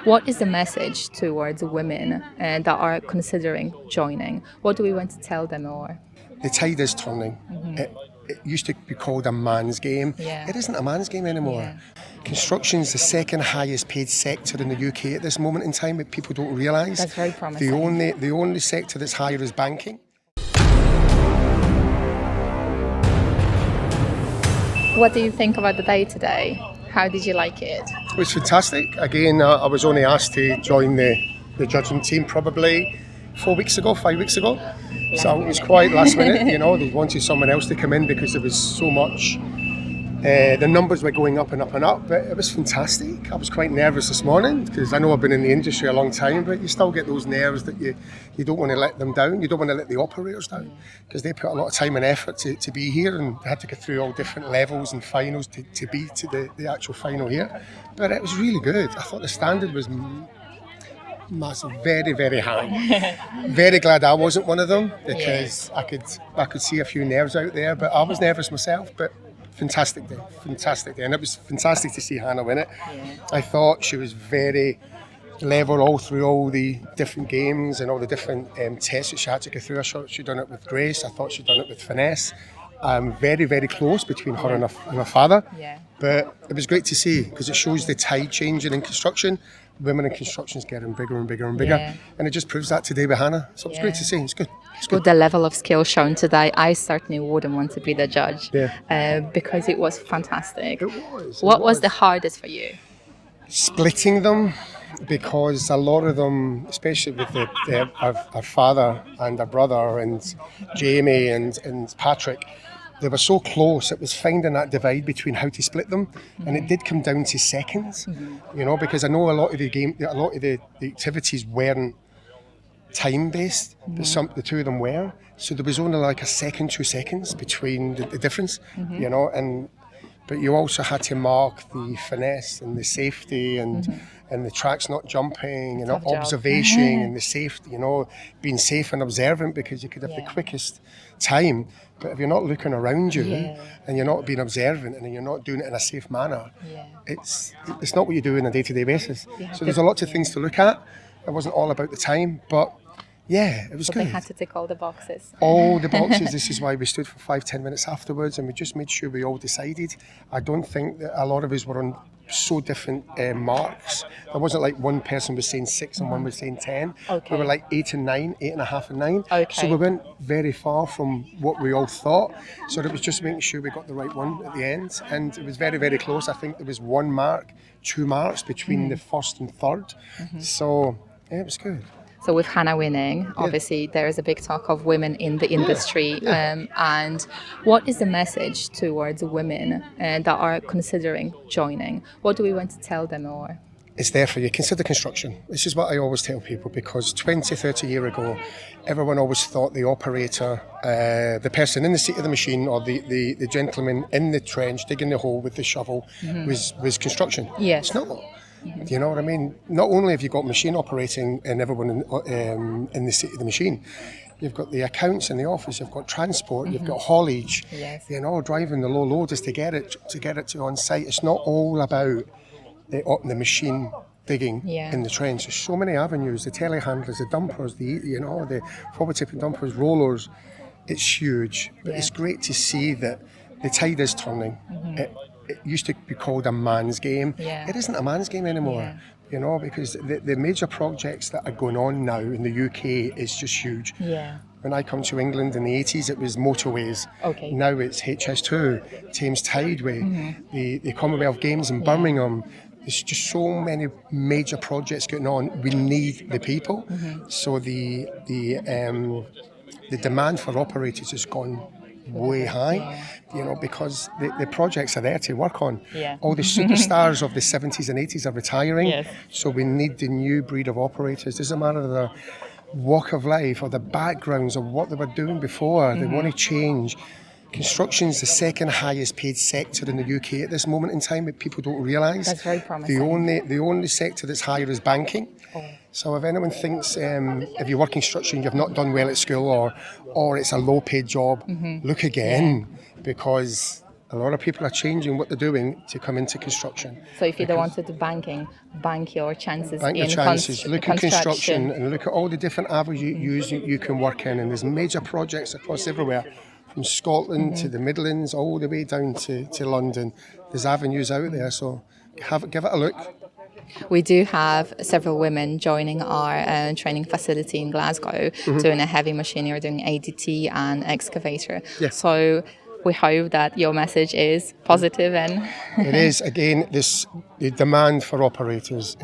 What is the message towards women that are considering joining? What do we want to tell them or? The tide is turning. It used to be called a man's game. Yeah. It isn't a man's game anymore. Yeah. Construction's the second highest paid sector in the UK at this moment in time, but people don't realise. That's very promising. The only sector that's higher is banking. What do you think about the day today? How did you like it? It was fantastic. Again, I was only asked to join the judging team probably 5 weeks ago. So it was quite last minute, they wanted someone else to come in because there was so much. The numbers were going up and up and up, but it was fantastic. I was quite nervous this morning because I know I've been in the industry a long time, but you still get those nerves that you don't want to let them down. You don't want to let the operators down because they put a lot of time and effort to be here, and they had to go through all different levels and finals to be to the actual final here. But it was really good. I thought the standard was massive, very, very high. Very glad I wasn't one of them because I could see a few nerves out there, but I was nervous myself. But fantastic day, and it was fantastic to see Hannah win it. I thought she was very level all through all the different games and all the different tests that she had to go through. I thought she'd done it with grace. I thought she'd done it with finesse. Very, very close between her and her father. Yeah. But it was great to see because it shows the tide changing in construction. Women in construction is getting bigger and bigger and bigger. Yeah. And it just proves that today with Hannah. So it's great to see. It's good. With the level of skill shown today, I certainly wouldn't want to be the judge because it was fantastic. It was. What was the hardest for you? Splitting them, because a lot of them, especially with our father and our brother and Jamie and Patrick, they were so close. It was finding that divide between how to split them, and it did come down to seconds. Because I know a lot of the activities weren't time based, but the two of them were. So there was only like a second, 2 seconds between the difference. But you also had to mark the finesse and the safety and the tracks not jumping and observation and the safety, being safe and observant, because you could have the quickest time, but if you're not looking around you and you're not being observant and you're not doing it in a safe manner, it's not what you do on a day-to-day basis. So there's a lot of things to look at. It wasn't all about the time, but it was good. They had to tick all the boxes. All the boxes. This is why we stood for 5-10 minutes afterwards, and we just made sure we all decided. I don't think that a lot of us were on so different marks. There wasn't like one person was saying 6 and one was saying 10. We were like 8 and 9, 8.5 and 9. So we went very far from what we all thought. So it was just making sure we got the right one at the end, and it was very, very close. I think there was 1 mark, 2 marks between the first and third. So it was good. So with Hannah winning, obviously there is a big talk of women in the industry. And what is the message towards women that are considering joining? What do we want to tell them or? It's there for you. Consider construction. This is what I always tell people, because 20, 30 years ago, everyone always thought the operator, the person in the seat of the machine, or the gentleman in the trench digging the hole with the shovel was construction. Yes. It's not. You know what I mean? Not only have you got machine operating and everyone in the seat of the machine, you've got the accounts in the office, you've got transport, you've got haulage, driving the low loaders to get it to on site. It's not all about the machine digging in the trench. There's so many avenues: the telehandlers, the dumpers, the forward tipping dumpers, rollers. It's huge. But it's great to see that the tide is turning. It used to be called a man's game. It isn't a man's game anymore, because the major projects that are going on now in the UK is just huge. When I come to England in the 80s, it was motorways. Now it's HS2, Thames Tideway, the Commonwealth Games in Birmingham. There's just so many major projects going on. We need the people. So the demand for operators has gone way high, because the projects are there to work on. All the superstars of the 70s and 80s are retiring, so we need the new breed of operators. Doesn't matter their walk of life or the backgrounds of what they were doing before. They want to change. Construction is the second highest paid sector in the UK at this moment in time, but people don't realise. That's very promising. The only sector that's higher is banking. So if anyone thinks if you work in construction, you've not done well at school, or it's a low paid job, look again, because A lot of people are changing what they're doing to come into construction. So if you don't want to do banking, bank your chances Bank your in chances. Look at construction construction. and look at all the different avenues you can work in. And there's major projects across everywhere, from Scotland to the Midlands, all the way down to London. There's avenues out there, so give it a look. We do have several women joining our training facility in Glasgow, doing a heavy machinery, doing ADT and excavator. Yeah. So we hope that your message is positive and It is, again, the demand for operators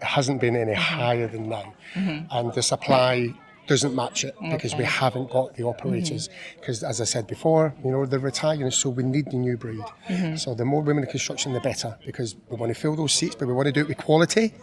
hasn't been any higher than now. And the supply doesn't match it because we haven't got the operators. Because as I said before, they're retiring, so we need the new breed. So the more women in construction, the better, because we want to fill those seats, but we want to do it with quality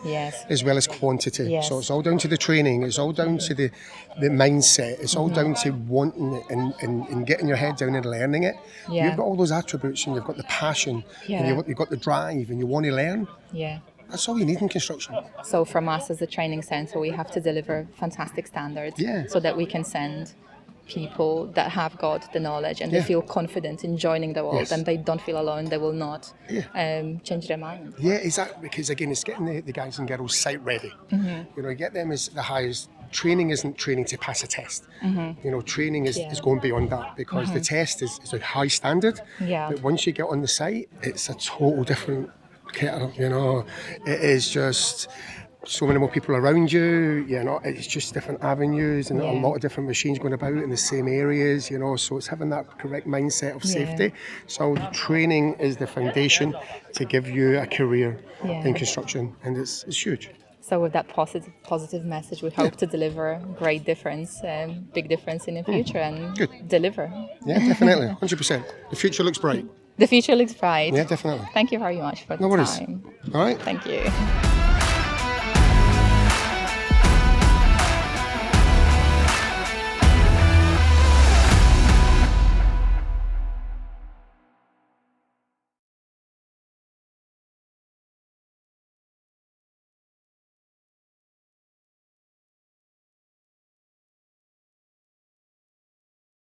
as well as quantity. Yes. So it's all down to the training, it's all down to the mindset, it's all down to wanting it and getting your head down and learning it. Yeah. You've got all those attributes, and you've got the passion, and you've got the drive, and you want to learn. yeah. That's all you need in construction. So from us as a training centre, we have to deliver fantastic standards so that we can send people that have got the knowledge and they feel confident in joining the world and they don't feel alone, they will not change their mind. Yeah, exactly, because again, it's getting the guys and girls site ready. Get them as the highest. Training isn't training to pass a test. Training is going beyond that, because the test is a high standard. Yeah. But once you get on the site, it's a total different kettle. It is just so many more people around you. It's just different avenues and a lot of different machines going about in the same areas. So it's having that correct mindset of safety. So the training is the foundation to give you a career in construction, and it's huge. So with that positive message, we hope to deliver a great difference, big difference in the future and deliver. Yeah, definitely, 100%. The future looks bright. The future looks bright. Yeah, definitely. Thank you very much for the No worries. time. All right. Thank you.